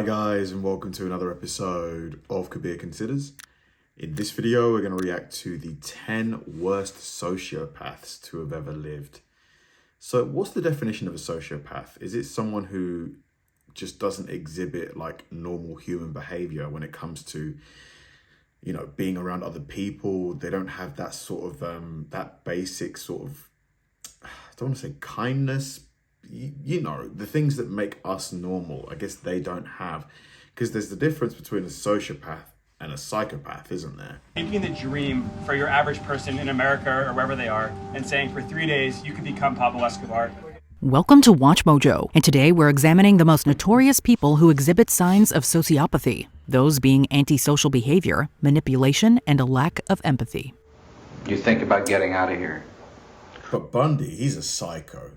Hi guys, and welcome to another episode of Kabir Considers. In this video, we're going to react to the 10 worst sociopaths to have ever lived. So what's the definition of a sociopath? Is it someone who just doesn't exhibit like normal human behavior when it comes to, you know, being around other people? They don't have that sort of, that basic sort of, I don't want to say kindness, you know, the things that make us normal, I guess they don't have. Because there's the difference between a sociopath and a psychopath, isn't there? Taking the dream for your average person in America or wherever they are and saying for 3 days you could become Pablo Escobar. Welcome to Watch Mojo, and today we're examining the most notorious people who exhibit signs of sociopathy, those being antisocial behavior, manipulation, and a lack of empathy. You think about getting out of here? But Bundy, he's a psycho.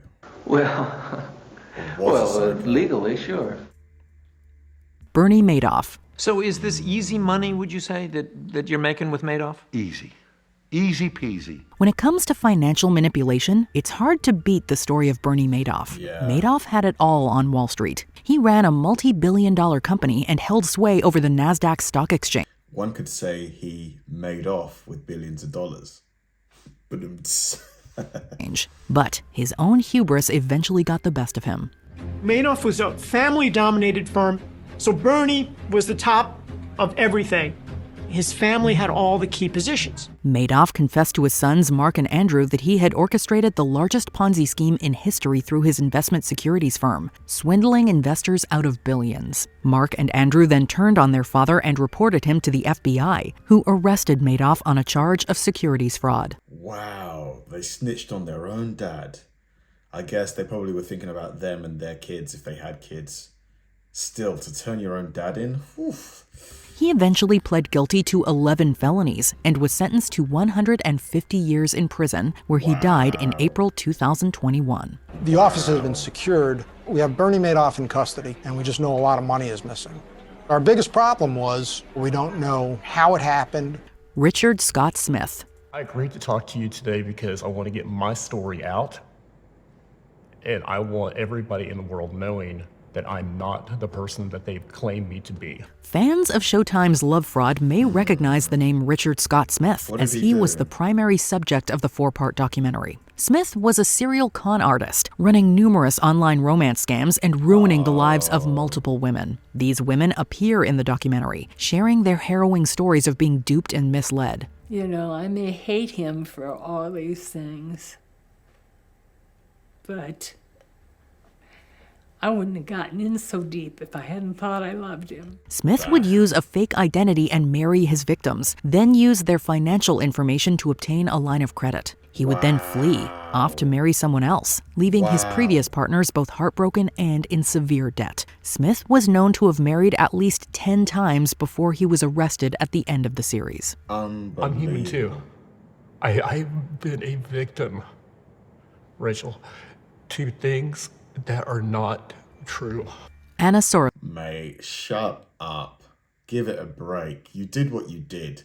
Well, legally, sure. Bernie Madoff. So is this easy money, would you say, that you're making with Madoff? Easy. Easy peasy. When it comes to financial manipulation, it's hard to beat the story of Bernie Madoff. Yeah. Madoff had it all on Wall Street. He ran a multi-billion-dollar company and held sway over the NASDAQ stock exchange. One could say he made off with billions of dollars. But his own hubris eventually got the best of him. Madoff was a family-dominated firm, so Bernie was the top of everything. His family had all the key positions. Madoff confessed to his sons Mark and Andrew that he had orchestrated the largest Ponzi scheme in history through his investment securities firm, swindling investors out of billions. Mark and Andrew then turned on their father and reported him to the FBI, who arrested Madoff on a charge of securities fraud. Wow, they snitched on their own dad. I guess they probably were thinking about them and their kids if they had kids. Still, to turn your own dad in? Oof. He eventually pled guilty to 11 felonies and was sentenced to 150 years in prison, where he died in April 2021. The office has been secured. We have Bernie Madoff in custody, and we just know a lot of money is missing. Our biggest problem was we don't know how it happened. Richard Scott Smith. I agreed to talk to you today because I want to get my story out, and I want everybody in the world knowing that I'm not the person that they've claimed me to be. Fans of Showtime's Love Fraud may recognize the name Richard Scott Smith, as he was the primary subject of the 4-part documentary. Smith was a serial con artist, running numerous online romance scams and ruining the lives of multiple women. These women appear in the documentary, sharing their harrowing stories of being duped and misled. You know, I may hate him for all these things, but I wouldn't have gotten in so deep if I hadn't thought I loved him. Smith would use a fake identity and marry his victims, then use their financial information to obtain a line of credit. He would then flee, off to marry someone else, leaving his previous partners both heartbroken and in severe debt. Smith was known to have married at least 10 times before he was arrested at the end of the series. I'm human too. I've been a victim, Rachel, to things that are not true. Anna Sorokin. Mate, shut up. Give it a break. You did what you did.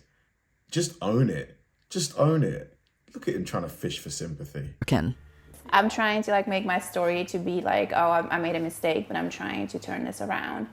Just own it. Just own it. Look at him trying to fish for sympathy. I'm trying to make my story to be like, oh, I made a mistake, but I'm trying to turn this around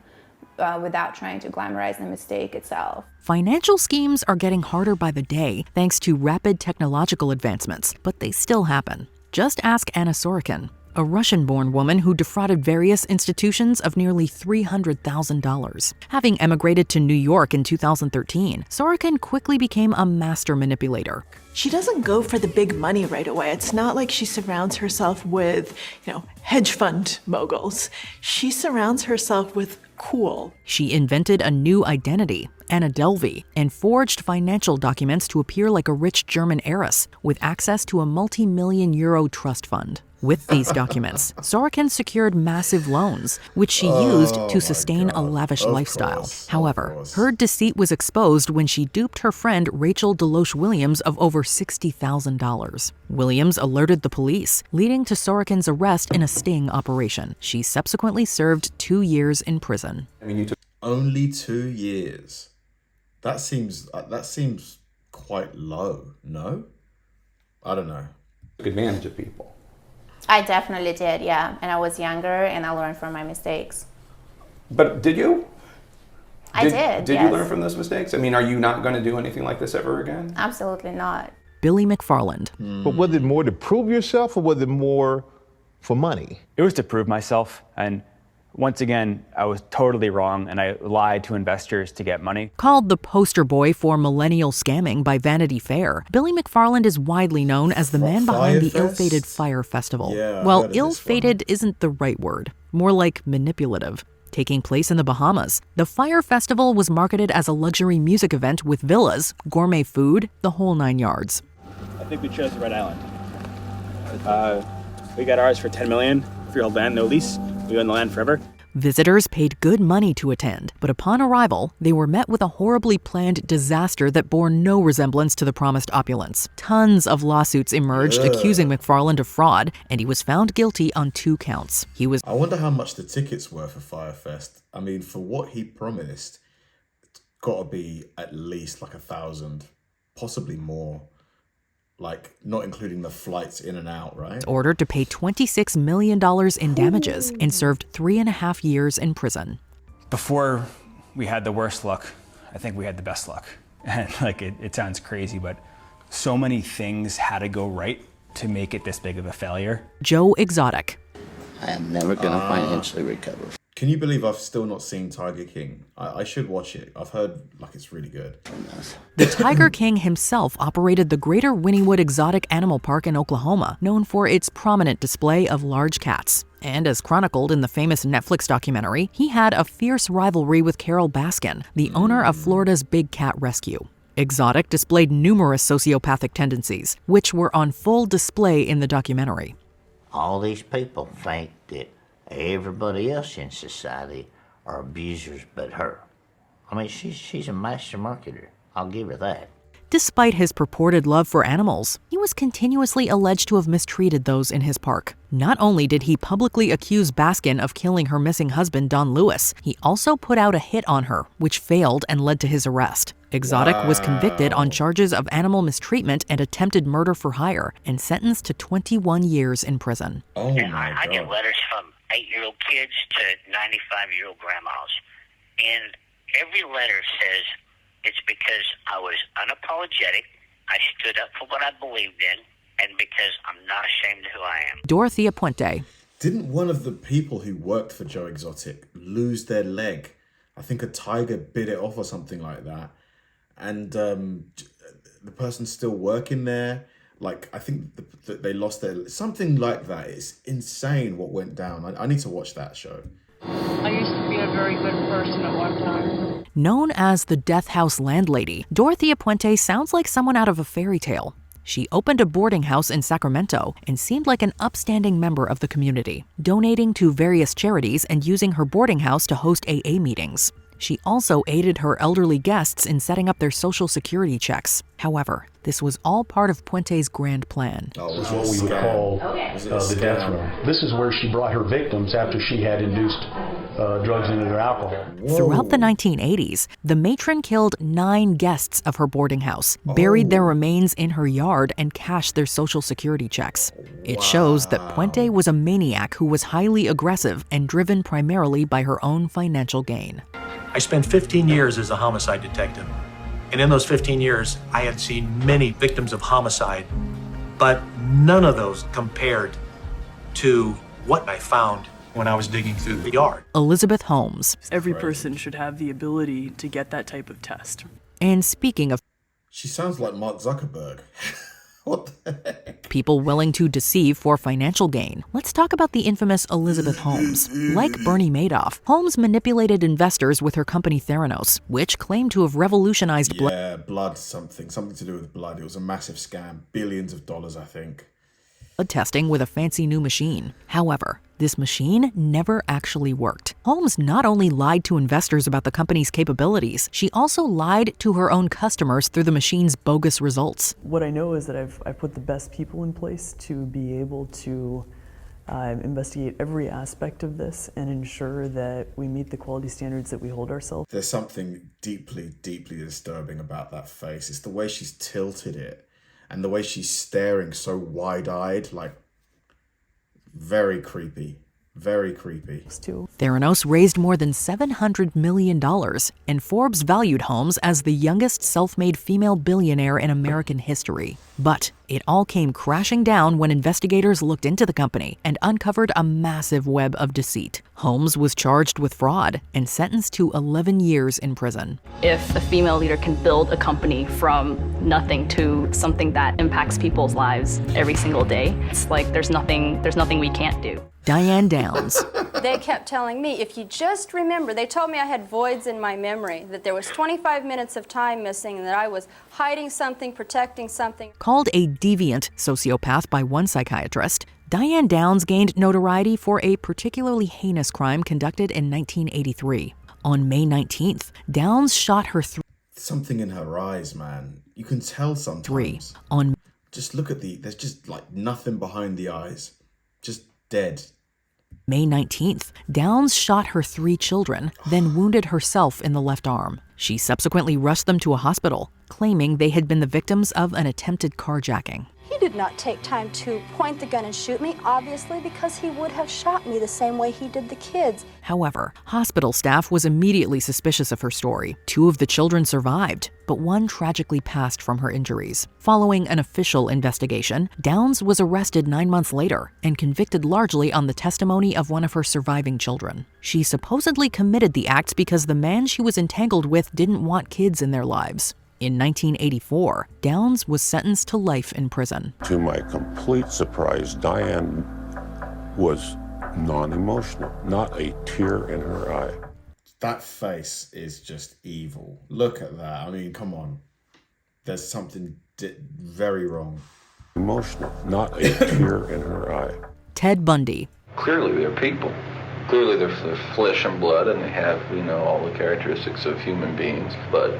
without trying to glamorize the mistake itself. Financial schemes are getting harder by the day thanks to rapid technological advancements, but they still happen. Just ask Anna Sorokin, a Russian-born woman who defrauded various institutions of nearly $300,000. Having emigrated to New York in 2013, Sorokin quickly became a master manipulator. She doesn't go for the big money right away. It's not like she surrounds herself with, hedge fund moguls. She surrounds herself with cool. She invented a new identity, Anna Delvey, and forged financial documents to appear like a rich German heiress with access to a multi-million euro trust fund. With these documents, Sorokin secured massive loans, which she used to sustain a lavish lifestyle. However, her deceit was exposed when she duped her friend Rachel Deloche Williams of over $60,000. Williams alerted the police, leading to Sorokin's arrest in a sting operation. She subsequently served 2 years in prison. Only 2 years. That seems quite low, no? I don't know. Took advantage of people. I definitely did, yeah. And I was younger and I learned from my mistakes. But did you? I did, Did yes. you learn from those mistakes? I mean, are you not going to do anything like this ever again? Absolutely not. Billy McFarland. But was it more to prove yourself or was it more for money? It was to prove myself, and once again, I was totally wrong, and I lied to investors to get money. Called the poster boy for millennial scamming by Vanity Fair, Billy McFarland is widely known as the man behind the ill-fated Fyre Festival. Yeah, well, ill-fated isn't the right word, more like manipulative. Taking place in the Bahamas, the Fyre Festival was marketed as a luxury music event with villas, gourmet food, the whole 9 yards. I think we chose the right island. We got ours for $10 million, freehold land, no lease. We own the land forever. Visitors paid good money to attend, but upon arrival, they were met with a horribly planned disaster that bore no resemblance to the promised opulence. Tons of lawsuits emerged accusing McFarland of fraud, and he was found guilty on 2 counts. I wonder how much the tickets were for Firefest. I mean, for what he promised, it's got to be at least like 1,000, possibly more. Like, not including the flights in and out, right? Ordered to pay $26 million in damages and served 3.5 years in prison. Before we had the worst luck, I think we had the best luck. And like, it sounds crazy, but so many things had to go right to make it this big of a failure. Joe Exotic. I am never going to financially recover. Can you believe I've still not seen Tiger King? I should watch it. I've heard like it's really good. The Tiger King himself operated the Greater Wynnewood Exotic Animal Park in Oklahoma, known for its prominent display of large cats. And as chronicled in the famous Netflix documentary, he had a fierce rivalry with Carol Baskin, the owner of Florida's Big Cat Rescue. Exotic displayed numerous sociopathic tendencies, which were on full display in the documentary. All these people think that everybody else in society are abusers but her. I mean, she's a master marketer. I'll give her that. Despite his purported love for animals, he was continuously alleged to have mistreated those in his park. Not only did he publicly accuse Baskin of killing her missing husband, Don Lewis, he also put out a hit on her, which failed and led to his arrest. Exotic was convicted on charges of animal mistreatment and attempted murder for hire and sentenced to 21 years in prison. Oh my God. I get letters from 8-year-old kids to 95-year-old grandmas. And every letter says it's because I was unapologetic, I stood up for what I believed in, and because I'm not ashamed of who I am. Dorothea Puente. Didn't one of the people who worked for Joe Exotic lose their leg? I think a tiger bit it off or something like that. And the person's still working there. Like, I think they lost their... Something like that. It's insane what went down. I need to watch that show. I used to be a very good person at one time. Known as the Death House landlady, Dorothea Puente sounds like someone out of a fairy tale. She opened a boarding house in Sacramento and seemed like an upstanding member of the community, donating to various charities and using her boarding house to host AA meetings. She also aided her elderly guests in setting up their Social Security checks. However, this was all part of Puente's grand plan. This is what we would call the death room. This is where she brought her victims after she had induced drugs into their alcohol. Throughout the 1980s, the matron killed 9 guests of her boarding house, buried their remains in her yard, and cashed their Social Security checks. It shows that Puente was a maniac who was highly aggressive and driven primarily by her own financial gain. I spent 15 years as a homicide detective. And in those 15 years, I had seen many victims of homicide, but none of those compared to what I found when I was digging through the yard. Elizabeth Holmes. Every person should have the ability to get that type of test. And speaking of... She sounds like Mark Zuckerberg. What the heck? People willing to deceive for financial gain. Let's talk about the infamous Elizabeth Holmes. Like Bernie Madoff, Holmes manipulated investors with her company Theranos, which claimed to have revolutionized blood. Yeah, blood something to do with blood. It was a massive scam. Billions of dollars, I think. Testing with a fancy new machine. However, this machine never actually worked. Holmes not only lied to investors about the company's capabilities, she also lied to her own customers through the machine's bogus results. What I know is that I've put the best people in place to be able to investigate every aspect of this and ensure that we meet the quality standards that we hold ourselves. There's something deeply, deeply disturbing about that face. It's the way she's tilted it. And the way she's staring so wide-eyed, like, very creepy. Very creepy. Theranos raised more than $700 million, and Forbes valued Holmes as the youngest self-made female billionaire in American history. But it all came crashing down when investigators looked into the company and uncovered a massive web of deceit. Holmes was charged with fraud and sentenced to 11 years in prison. If a female leader can build a company from nothing to something that impacts people's lives every single day, it's like there's nothing we can't do. Diane Downs. They kept telling me, if you just remember, they told me I had voids in my memory, that there was 25 minutes of time missing, and that I was hiding something, protecting something. Called a deviant sociopath by one psychiatrist, Diane Downs gained notoriety for a particularly heinous crime conducted in 1983. On May 19th, Downs shot her something in her eyes, man. You can tell sometimes. Just look at there's just like nothing behind the eyes. Just dead. May 19th, Downs shot her 3 children, then wounded herself in the left arm. She subsequently rushed them to a hospital, claiming they had been the victims of an attempted carjacking. He did not take time to point the gun and shoot me, obviously, because he would have shot me the same way he did the kids. However, hospital staff was immediately suspicious of her story. 2 of the children survived, but 1 tragically passed from her injuries. Following an official investigation, Downs was arrested 9 months later and convicted largely on the testimony of one of her surviving children. She supposedly committed the acts because the man she was entangled with didn't want kids in their lives. In 1984, Downs was sentenced to life in prison. To my complete surprise, Diane was non-emotional, not a tear in her eye. That face is just evil. Look at that. I mean, come on. There's something very wrong. Emotional, not a tear in her eye. Ted Bundy. Clearly they're people. Clearly they're flesh and blood, and they have, all the characteristics of human beings, but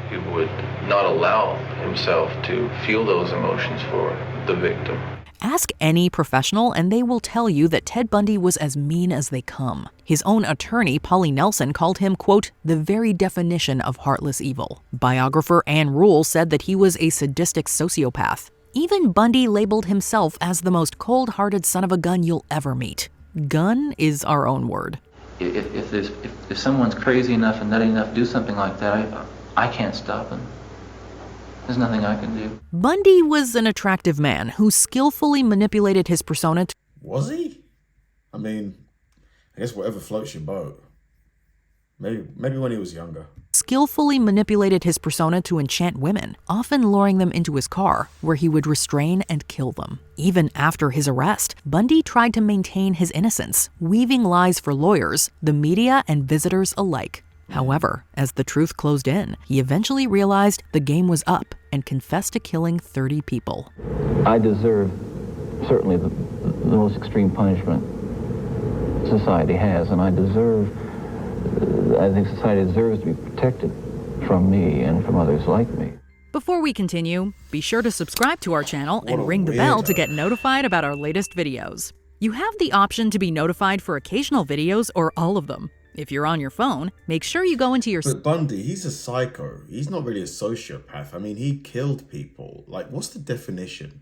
he would not allow himself to feel those emotions for the victim. Ask any professional and they will tell you that Ted Bundy was as mean as they come. His own attorney, Polly Nelson, called him, quote, the very definition of heartless evil. Biographer Ann Rule said that he was a sadistic sociopath. Even Bundy labeled himself as the most cold-hearted son of a gun you'll ever meet. Gun is our own word. If someone's crazy enough and nutty enough to do something like that, I can't stop him. There's nothing I can do. Bundy was an attractive man who skillfully manipulated his persona. Was he? I mean, I guess whatever floats your boat. Maybe when he was younger. Skillfully manipulated his persona to enchant women, often luring them into his car, where he would restrain and kill them. Even after his arrest, Bundy tried to maintain his innocence, weaving lies for lawyers, the media, and visitors alike. However, as the truth closed in, he eventually realized the game was up and confessed to killing 30 people. I deserve certainly the most extreme punishment society has, and I think society deserves to be protected from me and from others like me. Before we continue, be sure to subscribe to our channel and ring the bell to get notified about our latest videos. You have the option to be notified for occasional videos or all of them. If you're on your phone, make sure you go into your... But Bundy, he's a psycho. He's not really a sociopath. I mean, he killed people. Like, what's the definition?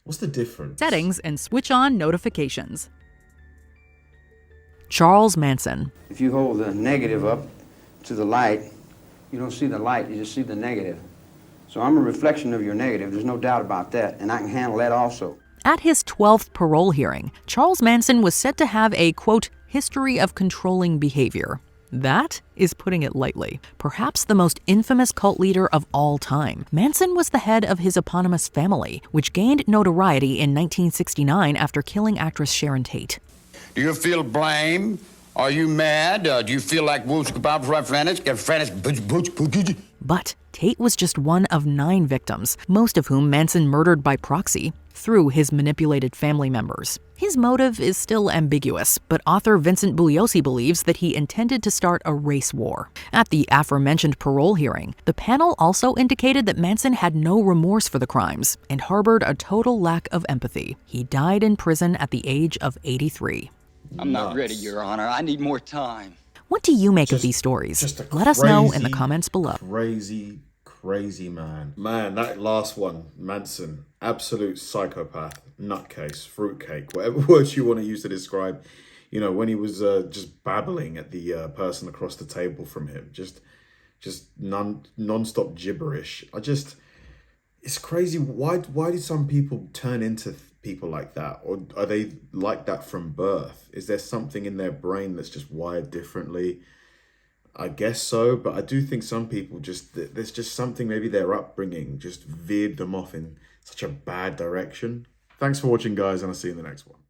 What's the difference? Settings and switch on notifications. Charles Manson. If you hold the negative up to the light, you don't see the light, you just see the negative. So I'm a reflection of your negative, there's no doubt about that, and I can handle that also. At his 12th parole hearing, Charles Manson was said to have a, quote, history of controlling behavior. That is putting it lightly. Perhaps the most infamous cult leader of all time, Manson was the head of his eponymous family, which gained notoriety in 1969 after killing actress Sharon Tate. Do you feel blame? Are you mad? Do you feel like But Tate was just one of 9 victims, most of whom Manson murdered by proxy through his manipulated family members. His motive is still ambiguous, but author Vincent Bugliosi believes that he intended to start a race war. At the aforementioned parole hearing, the panel also indicated that Manson had no remorse for the crimes and harbored a total lack of empathy. He died in prison at the age of 83. I'm not ready, Your Honor. I need more time. What do you make of these stories? Let us know in the comments below. Crazy man. Man, that last one, Manson, absolute psychopath, nutcase, fruitcake, whatever words you want to use to describe You know, when he was just babbling at the person across the table from him, just non-stop gibberish. It's crazy. Why do some people turn into people like that? Or are they like that from birth? Is there something in their brain that's just wired differently? I guess so, but I do think some people there's just something, maybe their upbringing just veered them off in such a bad direction. Thanks for watching, guys, and I'll see you in the next one.